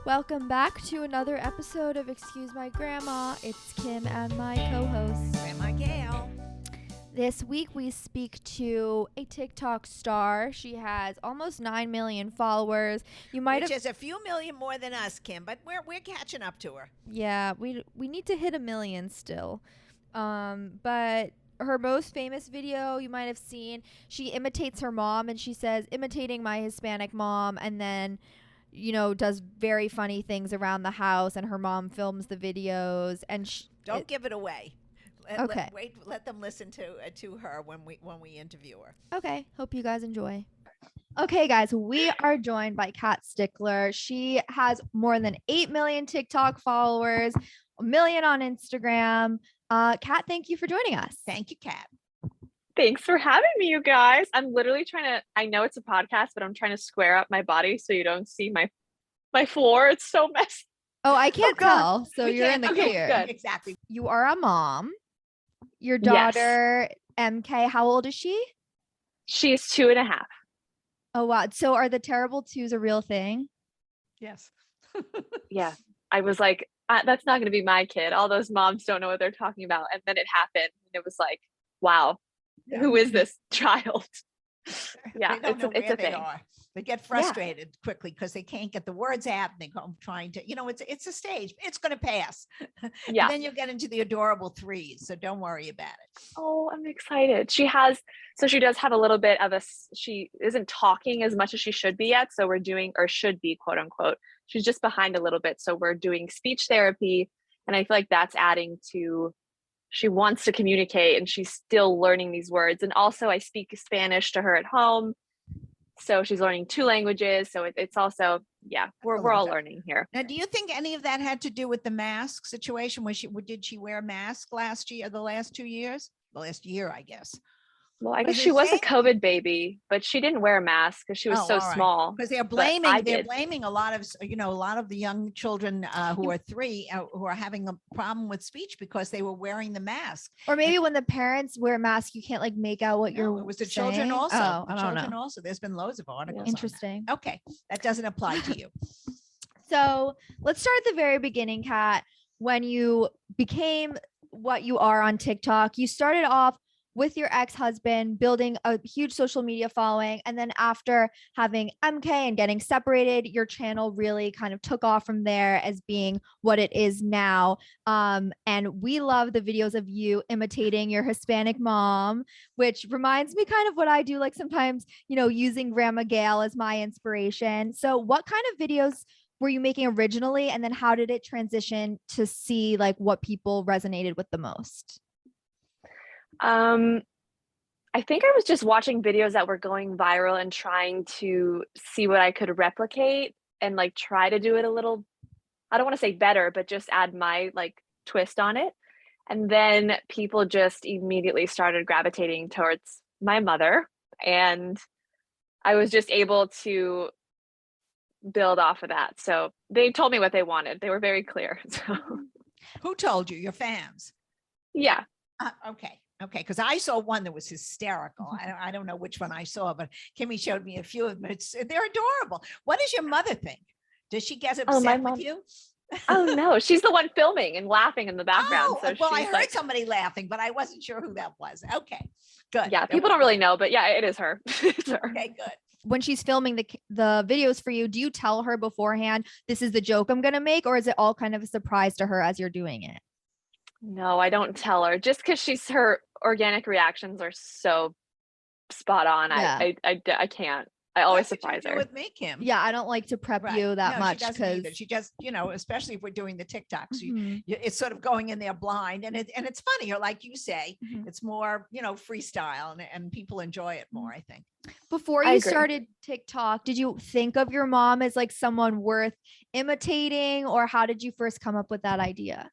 Welcome back to another episode of Excuse My Grandma. It's Kim and my co-host, Grandma Gail. This week we speak to a TikTok star. She has almost 9 million followers. Which is a few million more than us, Kim, but we're catching up to her. Yeah, we need to hit 1 million still. But her most famous video you might have seen, she imitates her mom and she says, imitating my Hispanic mom, and then does very funny things around the house, and her mom films the videos. And don't give it away. Okay. Let them listen to her when we interview her. Okay. Hope you guys enjoy. Okay, guys, we are joined by Kat Stickler. She has more than 8 million TikTok followers, 1 million on Instagram. Kat, thank you for joining us. Thank you, Kat. Thanks for having me, you guys. I'm literally I know it's a podcast, but I'm trying to square up my body so you don't see my floor. It's so messy. Oh, I can't tell. So you're in the Okay, clear. good. Exactly. You are a mom. Your daughter, MK, how old is she? She's 2.5. Oh, wow. So are the terrible twos a real thing? Yes. Yeah. I was like, that's not going to be my kid. All those moms don't know what they're talking about. And then it happened. And it was like, wow, who is this child? Yeah, They don't know it's where a they thing. are. They get frustrated quickly because they can't get the words out, and they go trying to, it's a stage. It's going to pass. Yeah. And then you'll get into the adorable threes. So don't worry about it. Oh, I'm excited. She does have a little bit of she isn't talking as much as she should be yet. So we're doing, or should be, quote unquote. She's just behind a little bit. So we're doing speech therapy. And I feel like that's adding to, she wants to communicate and she's still learning these words. And also I speak Spanish to her at home. So she's learning 2 languages. So it's also, we're all learning here. Now, do you think any of that had to do with the mask situation? Did she wear a mask the last 2 years? The last year, I guess. Well, I guess she was a COVID baby, but she didn't wear a mask because she was so small. Because they're blaming a lot of the young children who are 3 who are having a problem with speech because they were wearing the mask. Or maybe when the parents wear masks, you can't make out what you're. It was the saying. children also. Oh, I don't know. Also, there's been loads of articles. Interesting. On that. Okay, that doesn't apply to you. So let's start at the very beginning, Kat. When you became what you are on TikTok, you started off with your ex-husband, building a huge social media following. And then after having MK and getting separated, your channel really kind of took off from there as being what it is now. And we love the videos of you imitating your Hispanic mom, which reminds me kind of what I do, like sometimes, using Grandma Gail as my inspiration. So what kind of videos were you making originally? And then how did it transition to see like what people resonated with the most? I think I was just watching videos that were going viral and trying to see what I could replicate and like try to do it a little, I don't want to say better, but just add my like twist on it. And then people just immediately started gravitating towards my mother, and I was just able to build off of that. So they told me what they wanted. They were very clear. So Who told you? Your fans? yeah. Okay. Because I saw one that was hysterical. I don't know which one I saw, but Kimmy showed me a few of them. They're adorable. What does your mother think? Does she get upset with you? Oh no, she's the one filming and laughing in the background. Oh, well, I heard somebody laughing, but I wasn't sure who that was. Okay, good. Yeah, people don't really know, but yeah, it is her. It's her. Okay, good. When she's filming the videos for you, do you tell her beforehand, this is the joke I'm going to make, or is it all kind of a surprise to her as you're doing it? No, I don't tell her, just because her organic reactions are so spot on. Yeah. I can't. I always That's what you surprise do her. with me, Kim. Yeah, I don't like to prep you that much because she just, especially if we're doing the TikToks, Mhm. it's sort of going in there blind, and it's funnier, like you say. Mhm. It's more, freestyle, and people enjoy it more, I think. Before I you agree. started TikTok, did you think of your mom as like someone worth imitating, or how did you first come up with that idea?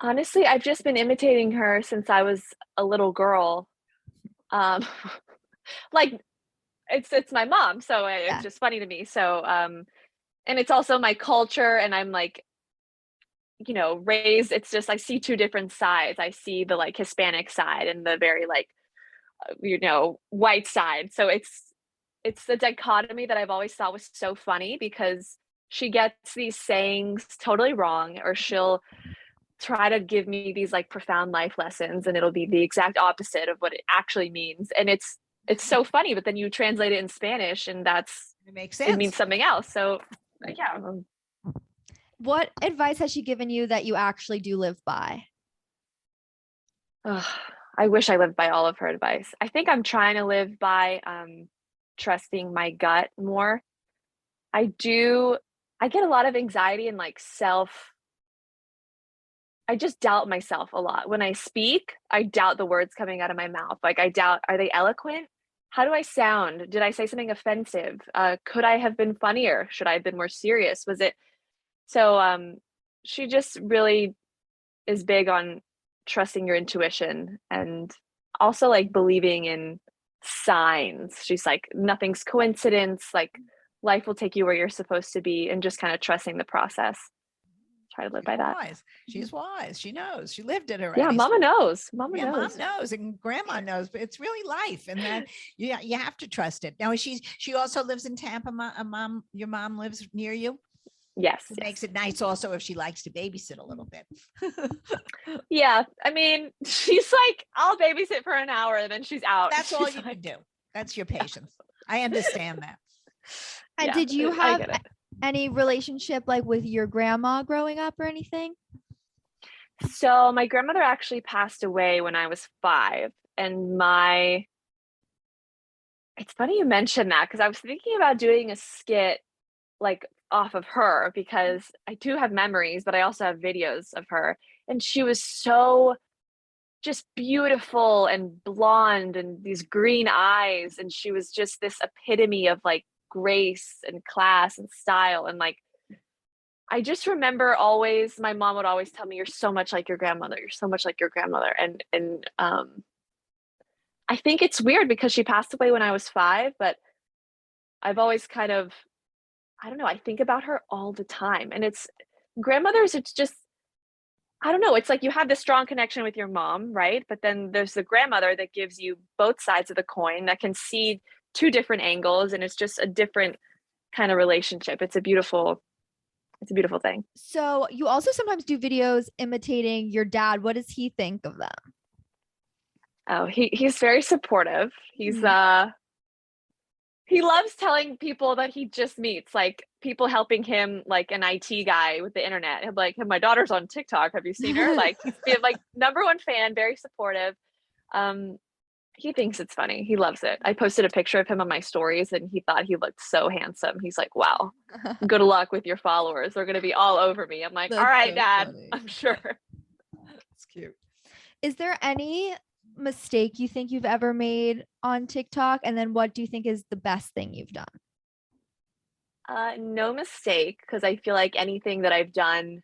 Honestly, I've just been imitating her since I was a little girl. Like it's my mom, so it's just funny to me. So and it's also my culture, and I'm like, raised, it's just I see 2 different sides. I see the like Hispanic side and the very like white side. So it's the dichotomy that I've always thought was so funny, because she gets these sayings totally wrong, or she'll try to give me these like profound life lessons, and it'll be the exact opposite of what it actually means. And it's so funny, but then you translate it in Spanish and It makes it means sense. something else. So yeah. What advice has she given you that you actually do live by? Ugh, I wish I lived by all of her advice. I think I'm trying to live by trusting my gut more. I do. I get a lot of anxiety and like I just doubt myself a lot. When I speak, I doubt the words coming out of my mouth. Like I doubt, are they eloquent? How do I sound? Did I say something offensive? Could I have been funnier? Should I have been more serious? Was it so she just really is big on trusting your intuition, and also like believing in signs. She's like, nothing's coincidence, like life will take you where you're supposed to be, and just kind of trusting the process. Try to live by that. Wise. She's wise. She knows. She lived it already. Yeah, mama knows. Mama Yeah, knows. mom knows and grandma knows, but it's really life, and that you have to trust it. Now she also lives in Tampa. Your mom lives near you. Yes, It yes. makes it nice also if she likes to babysit a little bit. Yeah, I mean, she's like, I'll babysit for an hour and then she's out. That's all She's you like, can do. That's your patience. I understand that. And yeah, did you I have get it. any relationship like with your grandma growing up or anything? So my grandmother actually passed away when I was 5, and it's funny you mentioned that, because I was thinking about doing a skit like off of her, because I do have memories, but I also have videos of her, and she was so just beautiful and blonde and these green eyes, and she was just this epitome of like grace and class and style. And like I just remember always, my mom would always tell me, you're so much like your grandmother, you're so much like your grandmother. And I think it's weird because she passed away when I was 5, but I've always kind of, I don't know, I think about her all the time. And it's grandmothers, it's just, I don't know, it's like you have this strong connection with your mom, right? But then there's the grandmother that gives you both sides of the coin, that can see 2 different angles, and it's just a different kind of relationship. It's a beautiful thing. So you also sometimes do videos imitating your dad. What does he think of them? Oh, he's very supportive. He's Mhm. he loves telling people that he just meets, like people helping him, like an IT guy with the internet. He'll be like, my daughter's on TikTok. Have you seen her? Like he's been like #1 fan, very supportive. Um, he thinks it's funny. He loves it. I posted a picture of him on my stories and he thought he looked so handsome. He's like, wow, good luck with your followers. They're going to be all over me. I'm like, all right, so Dad, funny. I'm sure. It's cute. Is there any mistake you think you've ever made on TikTok? And then what do you think is the best thing you've done? No mistake, because I feel like anything that I've done,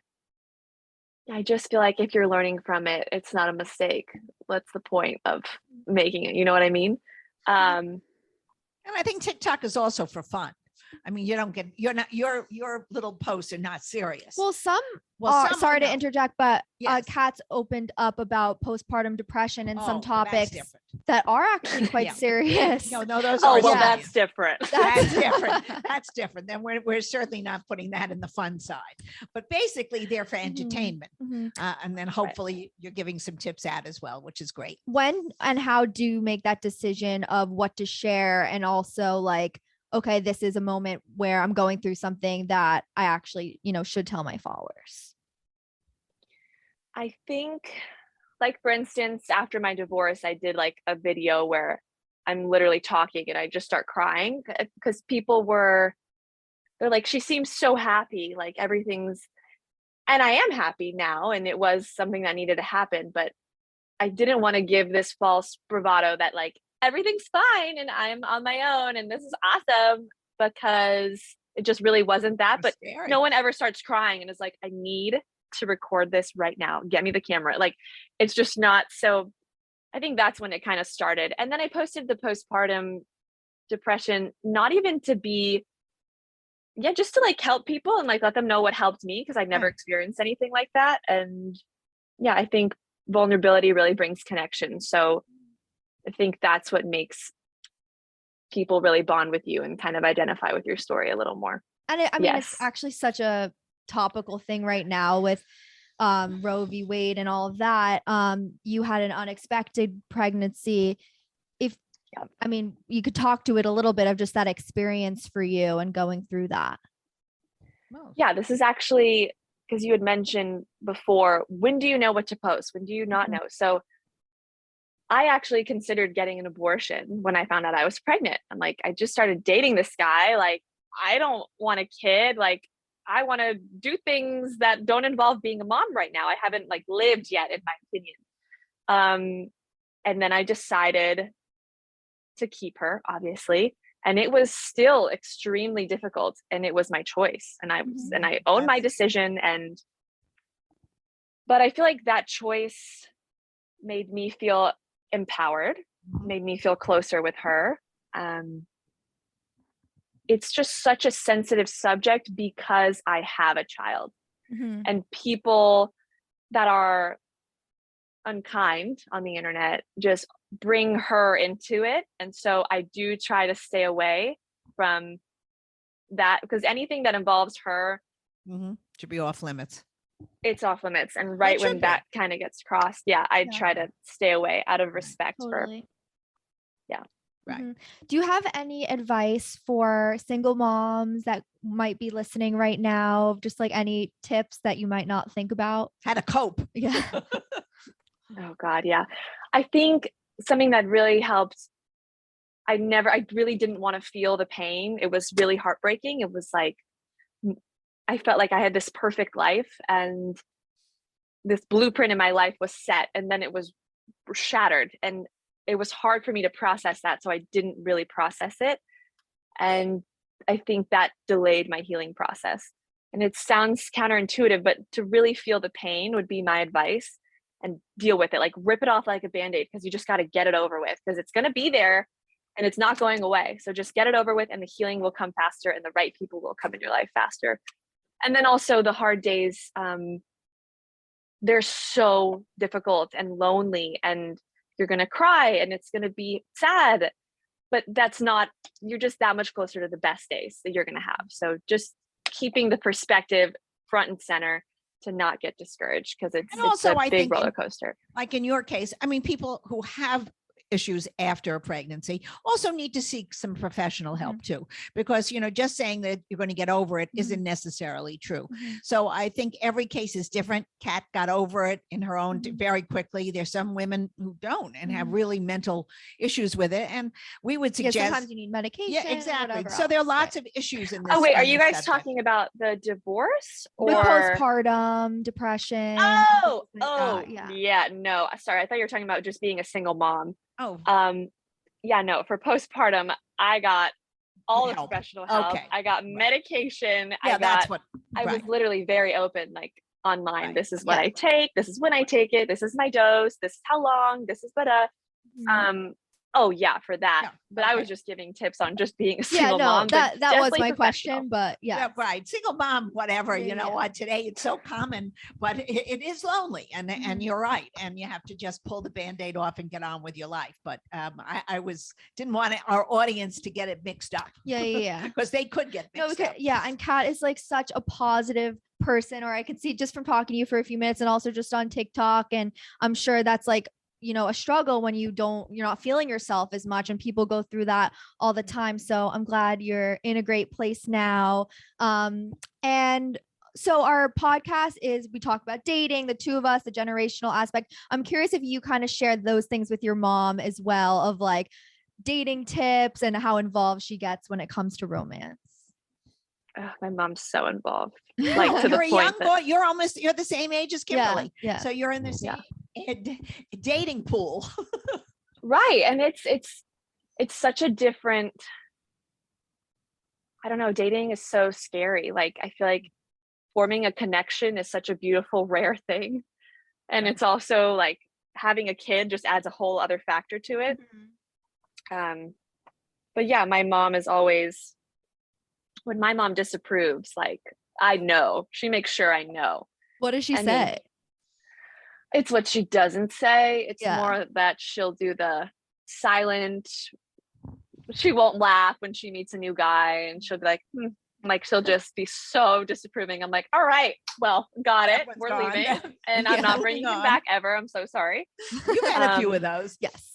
I just feel like if you're learning from it, it's not a mistake. What's the point of making it? You know what I mean? And I think TikTok is also for fun. I mean, your little posts are not serious. Well, some some sorry I to know. interject, but Yes. Kat's opened up about postpartum depression and some Oh, well, that's topics different. that are actually quite Yeah. serious. No, those Oh, are well, Yeah. that's different. That's different. That's different. Then we're certainly not putting that in the fun side. But basically, they're for entertainment, Mhm. and then hopefully you're giving some tips out as well, which is great. When and how do you make that decision of what to share, and also like, okay, this is a moment where I'm going through something that I actually, should tell my followers? I think, like, for instance, after my divorce, I did like a video where I'm literally talking and I just start crying because they're like, she seems so happy, like everything's, and I am happy now. And it was something that needed to happen, but I didn't want to give this false bravado that like everything's fine and I'm on my own and this is awesome, because it just really wasn't that. But Scary. no one ever starts crying and is like, I need to record this right now. Get me the camera. Like it's just not. So I think that's when it kind of started. And then I posted the postpartum depression, not even to be, yeah, just to like help people and like let them know what helped me, because I'd never Right. experienced anything like that. And yeah, I think vulnerability really brings connection. So I think that's what makes people really bond with you and kind of identify with your story a little more. And I mean, it's Yes. actually such a topical thing right now with Roe v. Wade and all of that. You had an unexpected pregnancy. If Yep. I mean, you could talk to it a little bit of just that experience for you and going through that. Yeah, this is actually because you had mentioned before, when do you know what to post? When do you not know? So I actually considered getting an abortion when I found out I was pregnant. I'm like, I just started dating this guy. Like, I don't want a kid. Like, I want to do things that don't involve being a mom right now. I haven't like lived yet, in my opinion. And then I decided to keep her, obviously. And it was still extremely difficult. And it was my choice. And I own my decision. But I feel like that choice made me feel empowered, made me feel closer with her. It's just such a sensitive subject because I have a child, and people that are unkind on the internet just bring her into it. And so I do try to stay away from that, because anything that involves her should be off limits. It's off limits. And right when that kind of gets crossed, I try to stay away out of respect for. Right. Do you have any advice for single moms that might be listening right now? Just like any tips that you might not think about? How to cope. Yeah. Oh God. Yeah. I think something that really helped, I really didn't want to feel the pain. It was really heartbreaking. It was like, I felt like I had this perfect life and this blueprint in my life was set, and then it was shattered, and it was hard for me to process that. So I didn't really process it. And I think that delayed my healing process. And it sounds counterintuitive, but to really feel the pain would be my advice, and deal with it. Like, rip it off like a Band-Aid, because you just got to get it over with, because it's going to be there and it's not going away. So just get it over with, and the healing will come faster, and the right people will come in your life faster. And then also the hard days, they're so difficult and lonely, and you're going to cry and it's going to be sad, but you're just that much closer to the best days that you're going to have. So just keeping the perspective front and center to not get discouraged, because it's a big roller coaster. Like in your case, I mean, people who have issues after a pregnancy also need to seek some professional help too, because just saying that you're going to get over it isn't necessarily true. So I think every case is different. Kat got over it in her own very quickly. There's some women who don't and have really mental issues with it, and we would suggest sometimes you need medication. Yeah, exactly. So there are lots of issues in this. Oh wait, are you guys talking about the divorce or postpartum depression? Yeah, no, sorry, I thought you were talking about just being a single mom. Oh, yeah, no, for postpartum, I got all the professional help. Okay. I got medication. Yeah, I was literally very open, like online. This is what I take. This is when I take it. This is my dose. This is how long. This is Oh yeah, for that. Yeah, but I was just giving tips on just being a single mom. That was my question, but yeah, right. Single mom, whatever, you know what, today it's so common, but it is lonely, and you're right. And you have to just pull the Band-Aid off and get on with your life. But I didn't want our audience to get it mixed up. Yeah. Because they could get mixed up. Yeah. And Kat is like such a positive person, or I could see just from talking to you for a few minutes and also just on TikTok. And I'm sure that's like, a struggle when you're not feeling yourself as much, and people go through that all the time. So I'm glad you're in a great place now. And so our podcast is, we talk about dating, the two of us, the generational aspect. I'm curious if you kind of shared those things with your mom as well, of like dating tips and how involved she gets when it comes to romance. My mom's so involved. Like to the point young boy, you're the same age as Kimberly. Yeah. So you're in the same dating pool. Right. And it's such a different, I don't know, dating is so scary. Like, I feel like forming a connection is such a beautiful, rare thing. And it's also like having a kid just adds a whole other factor to it. But yeah, my mom is always, when my mom disapproves, like, I know, she makes sure I know. What does she say? It's what she doesn't say. It's more that she'll do the silent, she won't laugh when she meets a new guy, and she'll be like, Like she'll just be so disapproving. I'm like, all right, well, got it. That one's We're gone. leaving, and Yeah, I'm not moving bringing him on. back ever. I'm so sorry. You've had a few of Um, those. Yes.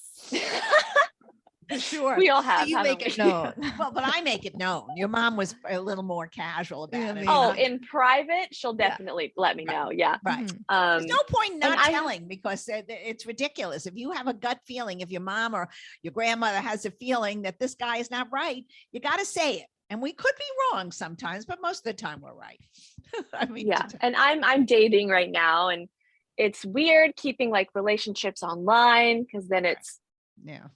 For sure. We all So have. you haven't make it we? known. Well, but I make it known. Your mom was a little more casual about Yeah, it. me Oh, not. in private, she'll Yeah. definitely let me Right. know. Yeah. Right. Mhm. There's no point in and not I- telling because it's ridiculous. If you have a gut feeling, if your mom or your grandmother has a feeling that this guy is not right, you got to say it. And we could be wrong sometimes, but most of the time we're right. I mean, yeah. And I'm dating right now, and it's weird keeping like relationships online because then it's, yeah.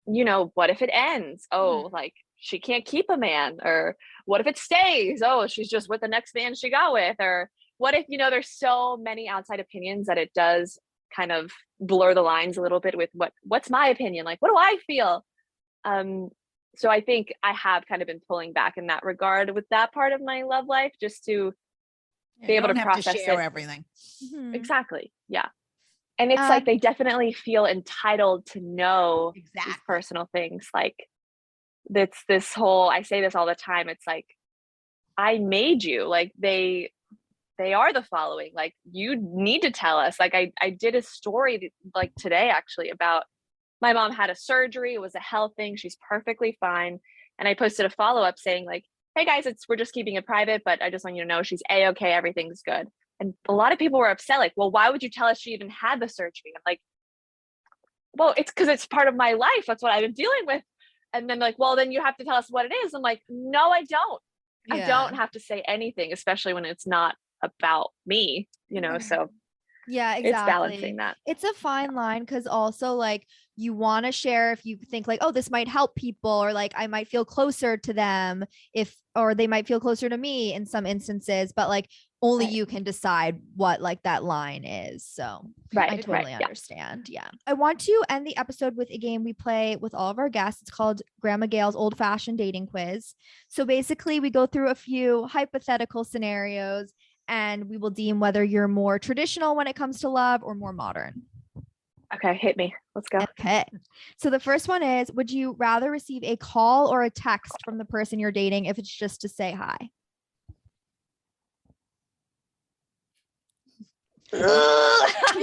you know, what if it ends? Oh, like she can't keep a man, or what if it stays? Oh, she's just with the next man she got with, or what if, you know, there's so many outside opinions that it does kind of blur the lines a little bit with what's my opinion? Like, what do I feel? So I think I have kind of been pulling back in that regard with that part of my love life, just to be You able don't to have to process share it. everything. Mhm. Exactly. Yeah. And it's like they definitely feel entitled to know these Exactly. personal things. Like that's this whole, I say this all the time. It's like, I made you. Like they are the following. Like you need to tell us. Like I did a story like today actually about my mom had a surgery. It was a health thing. She's perfectly fine. And I posted a follow-up saying like, hey guys, we're just keeping it private, but I just want you to know she's A-okay, everything's good. And a lot of people were upset, like, well, why would you tell us she even had the surgery? I'm like, well, it's because it's part of my life. That's what I've been dealing with. And then like, well, then you have to tell us what it is. I'm like, no, I don't. I don't have to say anything, especially when it's not about me, you know, so Yeah, exactly. it's balancing that. It's a fine line because also like you want to share if you think like, oh, this might help people, or like I might feel closer to them or they might feel closer to me in some instances, but like only Right. you can decide what like that line is. So I Right. totally Yeah. understand. Yeah. I want to end the episode with a game we play with all of our guests. It's called Grandma Gail's Old Fashioned Dating Quiz. So basically, we go through a few hypothetical scenarios and we will deem whether you're more traditional when it comes to love or more modern. Okay, hit me. Let's go. Okay. So the first one is, would you rather receive a call or a text from the person you're dating if it's just to say hi? You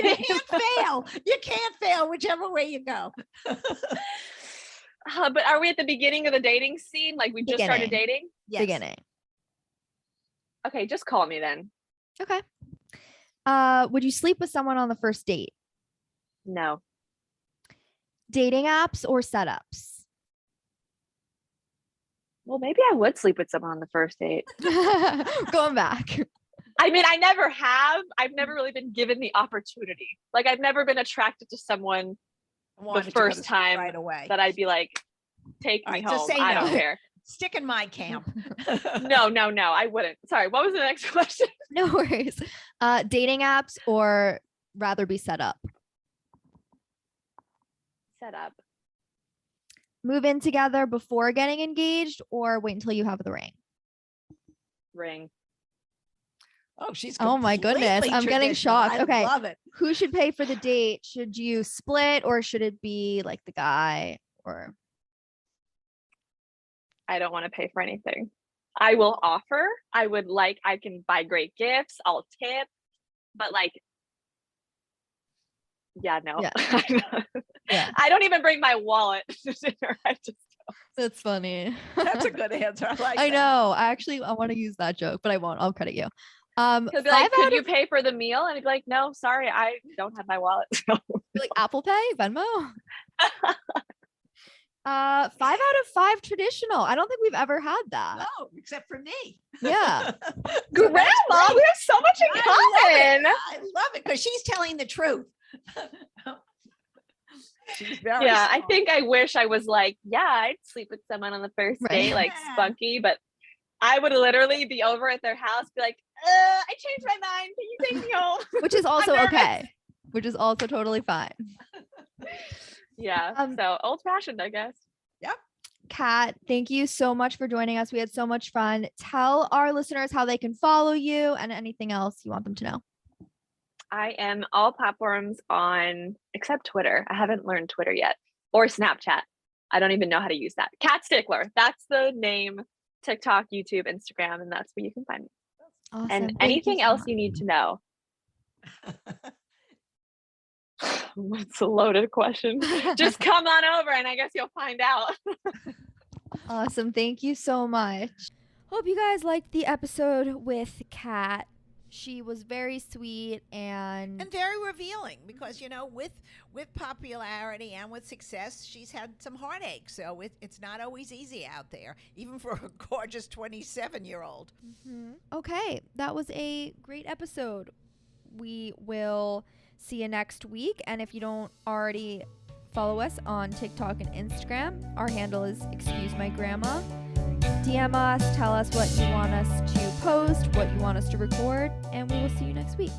can't fail. You can't fail whichever way you go. But are we at the beginning of the dating scene? Like we just started Beginning. dating? Yes. Beginning. Okay, just call me then. Okay. Would you sleep with someone on the first date? No. Dating apps or setups? Well, maybe I would sleep with someone on the first date. Going back. I mean, I never have. I've never really been given the opportunity. Like I've never been attracted to someone Wanted the to go to first sleep time right away. that I'd be like, take All me right, so home. say I don't no. care. Stick in my camp. No, I wouldn't. Sorry, what was the next question? No worries. Dating apps or rather be set up? Set up. Move in together before getting engaged or wait until you have the ring? Ring. Oh, she's Oh my goodness. completely I'm getting traditional. shocked. I Okay. love it. Who should pay for the date? Should you split or should it be like the guy or? I don't want to pay for anything. I will offer. I can buy great gifts. I'll tip. But like, yeah, no. Yeah. Yeah. I don't even bring my wallet to dinner. I just That's funny. That's a good answer. I like I that. know. I want to use that joke, but I won't. I'll credit you. He'll be like, could you pay for the meal? And I'd be like, no, sorry, I don't have my wallet. like Apple Pay, Venmo. 5 out of 5 traditional. I don't think we've ever had that. No, except for me. Yeah. So Grandma, that's we great. have so much in common. I love it because she's telling the truth. She's very Yeah, I smart. think I wish I was like, yeah, I'd sleep with someone on the first Right. date, like Yeah. spunky, but I would literally be over at their house, be like, I changed my mind. Can you take me home? Which is also nervous. okay. Which is also totally fine. Yeah. So old fashioned, I guess. Kat, thank you so much for joining us. We had so much fun. Tell our listeners how they can follow you and anything else you want them to know. I am all platforms on except Twitter. I haven't learned Twitter yet, or Snapchat. I don't even know how to use that. Kat Stickler. That's the name TikTok, YouTube, Instagram, and that's where you can find me. Awesome. And Thank you anything so else much. you need to know. That's a loaded question. Just come on over and I guess you'll find out. Awesome. Thank you so much. Hope you guys liked the episode with Kat. She was very sweet and very revealing because with popularity and with success, she's had some heartache. So it's not always easy out there, even for a gorgeous 27-year-old. Okay, that was a great episode. We will see you next week, and if you don't already follow us on TikTok and Instagram, our handle is Excuse My Grandma. DM us, tell us what you want us to post, what you want us to record, and we will see you next week.